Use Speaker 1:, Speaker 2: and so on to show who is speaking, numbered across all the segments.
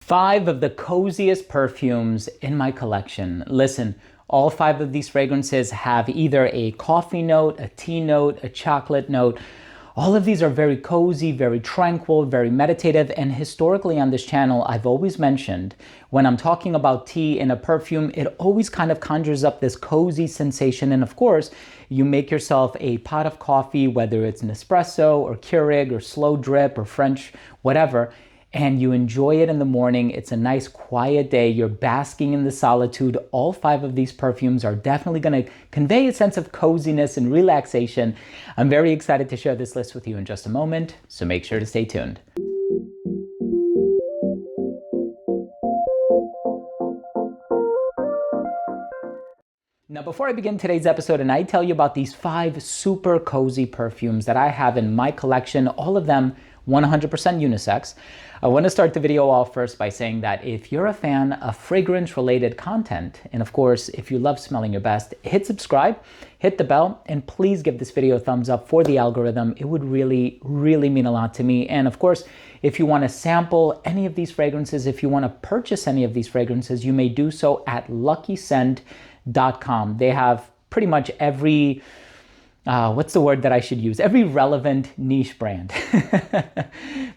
Speaker 1: 5 of the coziest perfumes in my collection. Listen, all 5 of these fragrances have either a coffee note, a tea note, a chocolate note. All of these are very cozy, very tranquil, very meditative, and historically on this channel, I've always mentioned when I'm talking about tea in a perfume, it always kind of conjures up this cozy sensation. And of course, you make yourself a pot of coffee, whether it's Nespresso or Keurig or slow drip or French, whatever, and you enjoy it in the morning. It's a nice quiet day. You're basking in the solitude. All 5 of these perfumes are definitely going to convey a sense of coziness and relaxation. I'm very excited to share this list with you in just a moment, so make sure to stay tuned. Now, before I begin today's episode and I tell you about these 5 super cozy perfumes that I have in my collection, all of them 100% unisex, I want to start the video off first by saying that if you're a fan of fragrance-related content, and of course, if you love smelling your best, hit subscribe, hit the bell, and please give this video a thumbs up for the algorithm. It would really, really mean a lot to me. And of course, if you want to sample any of these fragrances, if you want to purchase any of these fragrances, you may do so at luckyscent.com. They have pretty much every what's the word that I should use? Every relevant niche brand.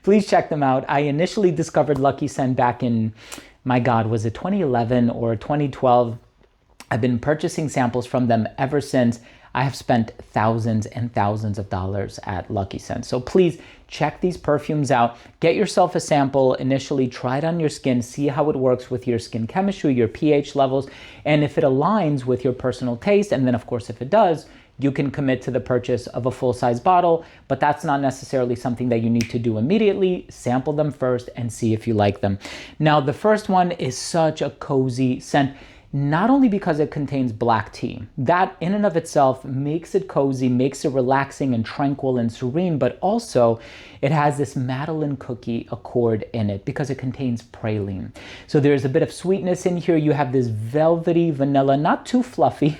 Speaker 1: Please check them out. I initially discovered Lucky Scent back in, my God, was it 2011 or 2012? I've been purchasing samples from them ever since. I have spent thousands and thousands of dollars at Lucky Scent. So please check these perfumes out. Get yourself a sample initially, try it on your skin, see how it works with your skin chemistry, your pH levels, and if it aligns with your personal taste, and then of course if it does, you can commit to the purchase of a full-size bottle, but that's not necessarily something that you need to do immediately. Sample them first and see if you like them. Now, the first one is such a cozy scent, not only because it contains black tea. That in and of itself makes it cozy, makes it relaxing and tranquil and serene, but also it has this Madeleine cookie accord in it because it contains praline. So there's a bit of sweetness in here. You have this velvety vanilla, not too fluffy,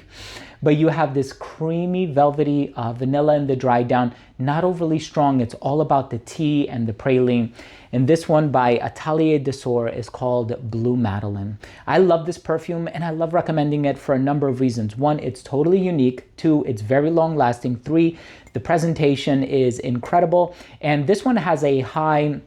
Speaker 1: but you have this creamy, velvety vanilla in the dry down, not overly strong. It's all about the tea and the praline. And this one by Atelier d'Azur is called Blue Madeleine. I love this perfume and I love recommending it for a number of reasons. 1, it's totally unique. 2, it's very long lasting. 3, the presentation is incredible. And this one has a high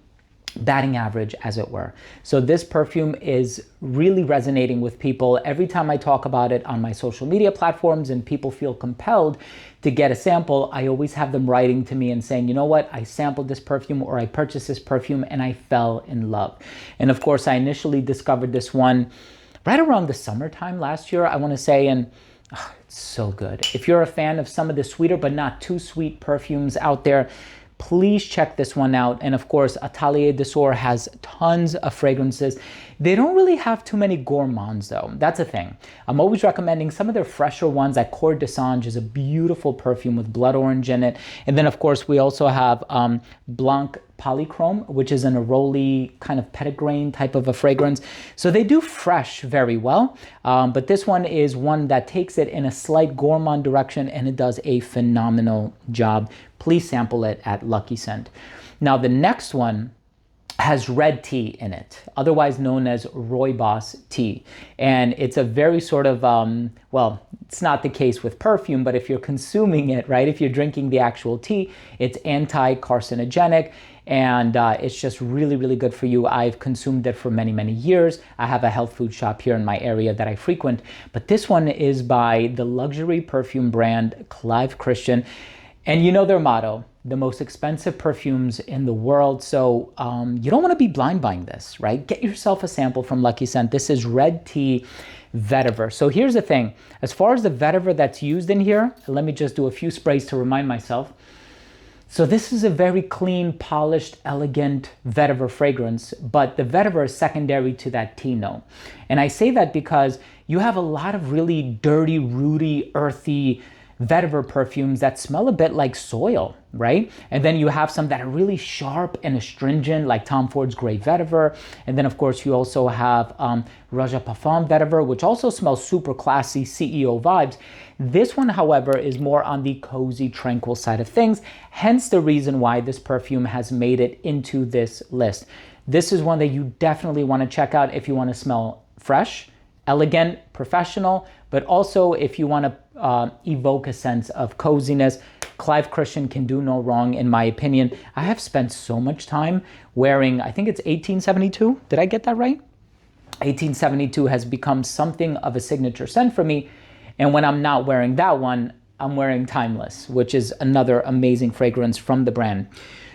Speaker 1: batting average, as it were. So this perfume is really resonating with people. Every time I talk about it on my social media platforms and people feel compelled to get a sample, I always have them writing to me and saying, you know what, I sampled this perfume or I purchased this perfume and I fell in love. And of course, I initially discovered this one right around the summertime last year, I want to say, and it's so good. If you're a fan of some of the sweeter but not too sweet perfumes out there, please check this one out. And of course, Atelier d'Azur has tons of fragrances. They don't really have too many gourmands though. That's a thing. I'm always recommending some of their fresher ones. Like Coeur d'Assange is a beautiful perfume with blood orange in it. And then of course, we also have Blanc Polychrome, which is an neroli kind of petitgrain type of a fragrance. So they do fresh very well. But this one is one that takes it in a slight gourmand direction and it does a phenomenal job. Please sample it at Lucky Scent. Now the next one has red tea in it, otherwise known as rooibos tea. And it's a very sort of, well, it's not the case with perfume, but if you're consuming it, right, if you're drinking the actual tea, it's anti-carcinogenic and it's just really, really good for you. I've consumed it for many, many years. I have a health food shop here in my area that I frequent, but this one is by the luxury perfume brand Clive Christian. And you know their motto, the most expensive perfumes in the world. So you don't want to be blind buying this, right? Get yourself a sample from Lucky Scent. This is red tea vetiver. So here's the thing. As far as the vetiver that's used in here, let me just do a few sprays to remind myself. So this is a very clean, polished, elegant vetiver fragrance, but the vetiver is secondary to that tea note. And I say that because you have a lot of really dirty, rooty, earthy vetiver perfumes that smell a bit like soil, right? And then you have some that are really sharp and astringent, like Tom Ford's Grey Vetiver. And then of course you also have Roja Parfum Vetiver, which also smells super classy, CEO vibes. This one, however, is more on the cozy, tranquil side of things, hence the reason why this perfume has made it into this list. This is one that you definitely want to check out if you want to smell fresh, elegant, professional, but also if you want to evoke a sense of coziness. Clive Christian can do no wrong, in my opinion. I have spent so much time wearing, I think it's 1872. Did I get that right? 1872 has become something of a signature scent for me. And when I'm not wearing that one, I'm wearing Timeless, which is another amazing fragrance from the brand.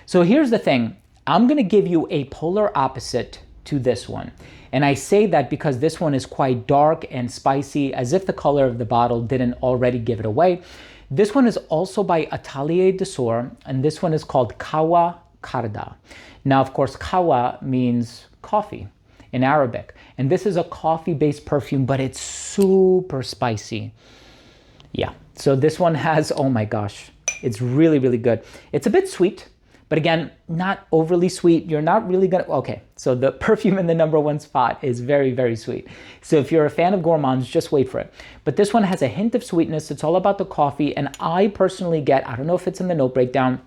Speaker 1: So here's the thing. I'm going to give you a polar opposite to this one. And I say that because this one is quite dark and spicy, as if the color of the bottle didn't already give it away. This one is also by Atelier des Sourds, and this one is called Kawa Karda. Now, of course, Kawa means coffee in Arabic. And this is a coffee-based perfume, but it's super spicy. Yeah, so this one has, oh my gosh, it's really, really good. It's a bit sweet, but again, not overly sweet. You're not really gonna, okay, so the perfume in the #1 spot is very, very sweet. So if you're a fan of gourmands, just wait for it. But this one has a hint of sweetness. It's all about the coffee. And I personally get, I don't know if it's in the note breakdown,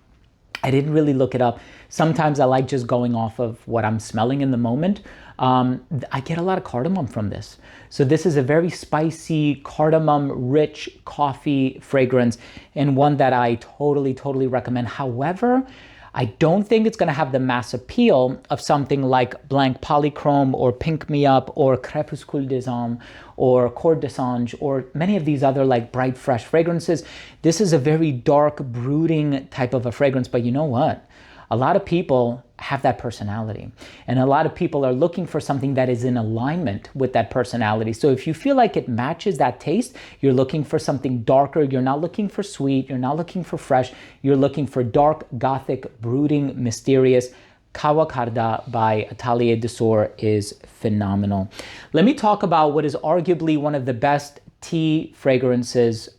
Speaker 1: I didn't really look it up. Sometimes I like just going off of what I'm smelling in the moment. I get a lot of cardamom from this. So this is a very spicy, cardamom-rich coffee fragrance, and one that I totally, totally recommend. However, I don't think it's going to have the mass appeal of something like Blanc Polychrome or Pink Me Up or Crépuscule des Hommes or Cour des Anges or many of these other like bright, fresh fragrances. This is a very dark, brooding type of a fragrance, but you know what? A lot of people have that personality, and a lot of people are looking for something that is in alignment with that personality. So if you feel like it matches that taste, you're looking for something darker. You're not looking for sweet. You're not looking for fresh. You're looking for dark, gothic, brooding, mysterious. Kawa Karda by Atelier des Sourds is phenomenal. Let me talk about what is arguably one of the best tea fragrances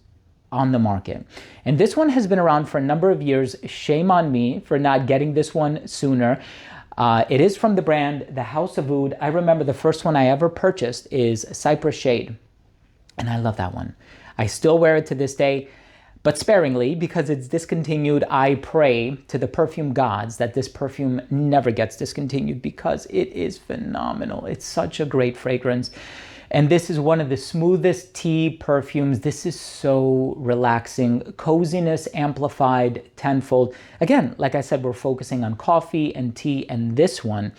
Speaker 1: on the market. And this one has been around for a number of years. Shame on me for not getting this one sooner. It is from the brand, the House of Oud. I remember the first one I ever purchased is Cypress Shade. And I love that one. I still wear it to this day, but sparingly because it's discontinued. I pray to the perfume gods that this perfume never gets discontinued because it is phenomenal. It's such a great fragrance. And this is one of the smoothest tea perfumes. This is so relaxing. Coziness amplified tenfold. Again, like I said, we're focusing on coffee and tea, and this one,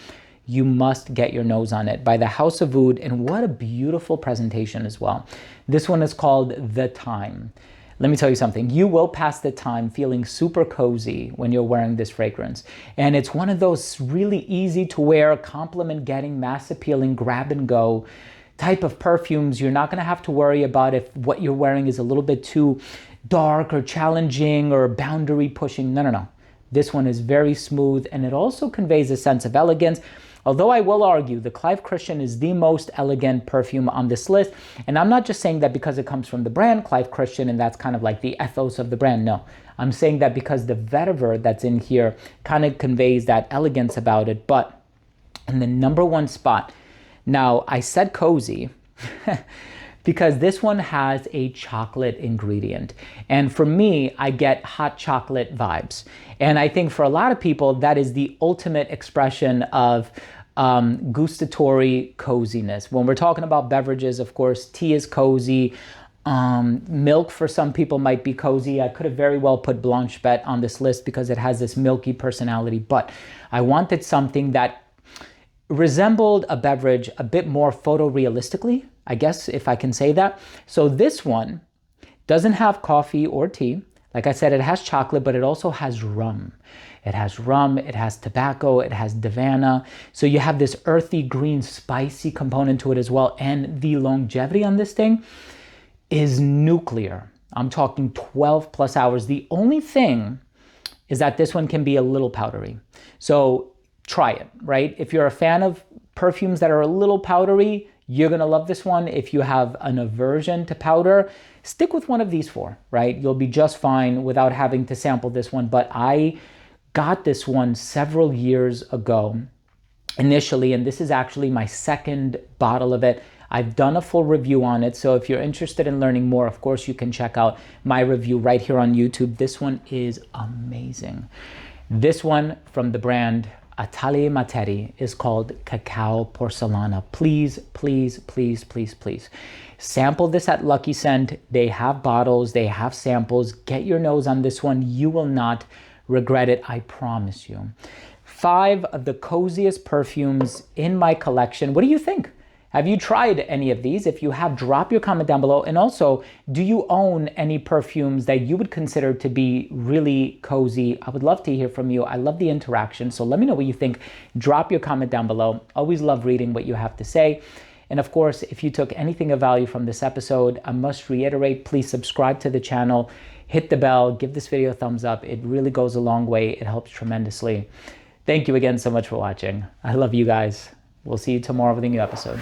Speaker 1: you must get your nose on it, by the House of Oud, and what a beautiful presentation as well. This one is called The Time. Let me tell you something. You will pass the time feeling super cozy when you're wearing this fragrance. And it's one of those really easy to wear, compliment getting, mass appealing, grab and go type of perfumes. You're not going to have to worry about if what you're wearing is a little bit too dark or challenging or boundary pushing. No, no, no. This one is very smooth, and it also conveys a sense of elegance. Although I will argue the Clive Christian is the most elegant perfume on this list. And I'm not just saying that because it comes from the brand Clive Christian and that's kind of like the ethos of the brand. No, I'm saying that because the vetiver that's in here kind of conveys that elegance about it. But in the #1 spot, now, I said cozy because this one has a chocolate ingredient. And for me, I get hot chocolate vibes. And I think for a lot of people, that is the ultimate expression of gustatory coziness. When we're talking about beverages, of course, tea is cozy. Milk for some people might be cozy. I could have very well put Blanche Bête on this list because it has this milky personality. But I wanted something that resembled a beverage a bit more photorealistically, I guess, if I can say that. So this one doesn't have coffee or tea. Like I said, it has chocolate, but it also has rum. It has rum, it has tobacco, it has Davana. So you have this earthy, green, spicy component to it as well. And the longevity on this thing is nuclear. I'm talking 12 plus hours. The only thing is that this one can be a little powdery. So try it, right? If you're a fan of perfumes that are a little powdery, you're gonna love this one. If you have an aversion to powder, stick with one of these four, right? You'll be just fine without having to sample this one. But I got this one several years ago initially, and this is actually my second bottle of it. I've done a full review on it. So if you're interested in learning more, of course, you can check out my review right here on YouTube. This one is amazing. This one from the brand Atelier Materi is called Cacao Porcelana. Please, please, please, please, please. Sample this at Lucky Scent. They have bottles, they have samples. Get your nose on this one. You will not regret it, I promise you. 5 of the coziest perfumes in my collection. What do you think? Have you tried any of these? If you have, drop your comment down below. And also, do you own any perfumes that you would consider to be really cozy? I would love to hear from you. I love the interaction. So let me know what you think. Drop your comment down below. Always love reading what you have to say. And of course, if you took anything of value from this episode, I must reiterate, please subscribe to the channel, hit the bell, give this video a thumbs up. It really goes a long way. It helps tremendously. Thank you again so much for watching. I love you guys. We'll see you tomorrow with a new episode.